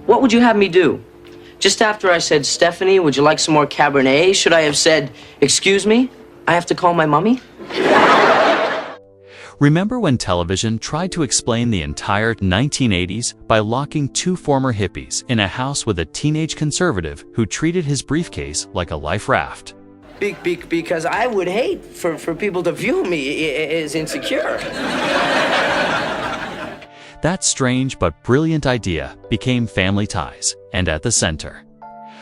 What would you have me do? Just after I said, Stephanie, would you like some more Cabernet? Should I have said, excuse me, I have to call my mummy? Remember when television tried to explain the entire 1980s by locking two former hippies in a house with a teenage conservative who treated his briefcase like a life raft? Because I would hate for people to view me as insecure. That strange but brilliant idea became Family Ties, and at the center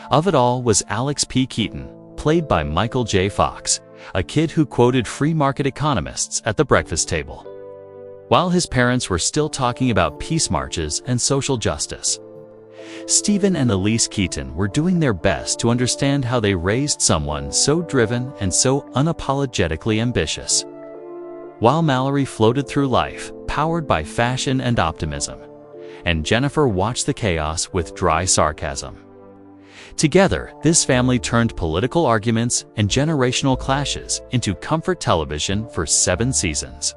of it all was Alex P. Keaton, played by Michael J. Fox, a kid who quoted free market economists at the breakfast table, while his parents were still talking about peace marches and social justice. Stephen and Elise Keaton were doing their best to understand how they raised someone so driven and so unapologetically ambitious, while Mallory floated through life, powered by fashion and optimism, and Jennifer watched the chaos with dry sarcasm. Together, this family turned political arguments and generational clashes into comfort television for 7 seasons.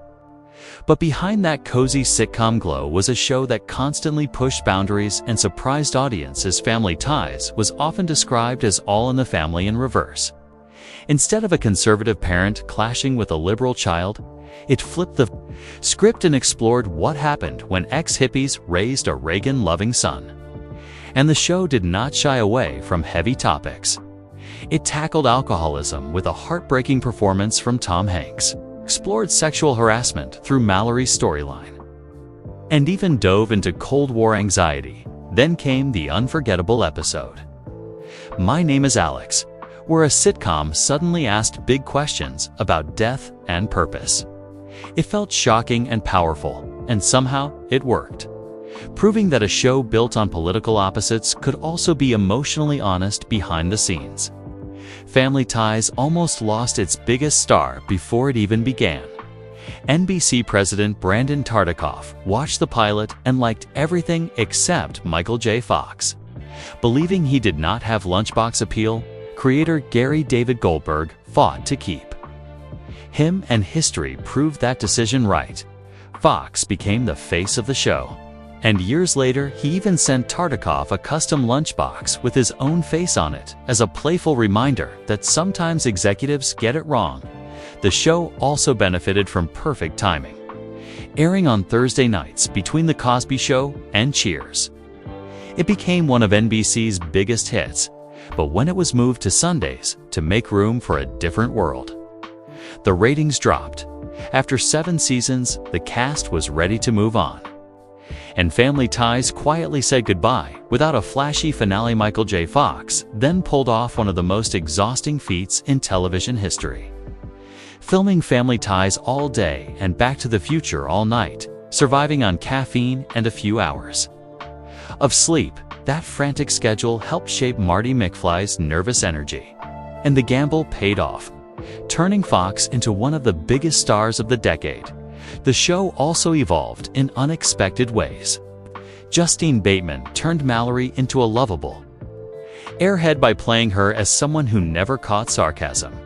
But behind that cozy sitcom glow was a show that constantly pushed boundaries and surprised audiences. Family Ties was often described as All in the Family in reverse. Instead of a conservative parent clashing with a liberal child, it flipped the script and explored what happened when ex-hippies raised a Reagan-loving son. And the show did not shy away from heavy topics. It tackled alcoholism with a heartbreaking performance from Tom Hanks, explored sexual harassment through Mallory's storyline, and even dove into Cold War anxiety. Then came the unforgettable episode, My Name is Alex, where a sitcom suddenly asked big questions about death and purpose. It felt shocking and powerful, and somehow it worked, proving that a show built on political opposites could also be emotionally honest behind the scenes. Family Ties almost lost its biggest star before it even began. NBC president Brandon Tartikoff watched the pilot and liked everything except Michael J. Fox. Believing he did not have lunchbox appeal, creator Gary David Goldberg fought to keep him, and history proved that decision right. Fox became the face of the show. And years later, he even sent Tartikoff a custom lunchbox with his own face on it as a playful reminder that sometimes executives get it wrong. The show also benefited from perfect timing, airing on Thursday nights between The Cosby Show and Cheers. It became one of NBC's biggest hits, but when it was moved to Sundays to make room for a different world, the ratings dropped. After 7 seasons, the cast was ready to move on, and Family Ties quietly said goodbye without a flashy finale. Michael J. Fox then pulled off one of the most exhausting feats in television history, filming Family Ties all day and Back to the Future all night, surviving on caffeine and a few hours of sleep. That frantic schedule helped shape Marty McFly's nervous energy, and the gamble paid off, turning Fox into one of the biggest stars of the decade. The show also evolved in unexpected ways. Justine Bateman turned Mallory into a lovable airhead by playing her as someone who never caught sarcasm.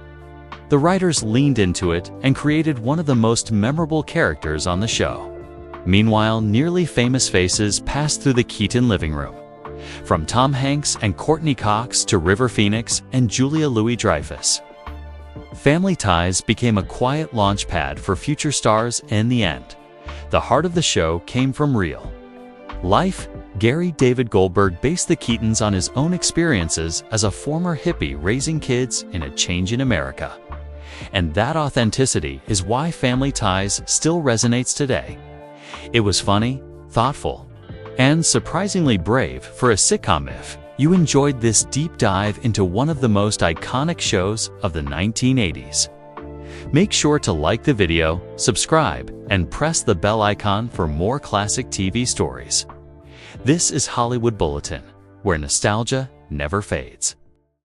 The writers leaned into it and created one of the most memorable characters on the show. Meanwhile, nearly famous faces passed through the Keaton living room, from Tom Hanks and Courtney Cox to River Phoenix and Julia Louis-Dreyfus. Family Ties became a quiet launch pad for future stars. In the end, the heart of the show came from real life. Gary David Goldberg based the Keatons on his own experiences as a former hippie raising kids in a changing America. And that authenticity is why Family Ties still resonates today. It was funny, thoughtful, and surprisingly brave for a sitcom. If you enjoyed this deep dive into one of the most iconic shows of the 1980s, make sure to like the video, subscribe, and press the bell icon for more classic TV stories. This is Hollywood Bulletin, where nostalgia never fades.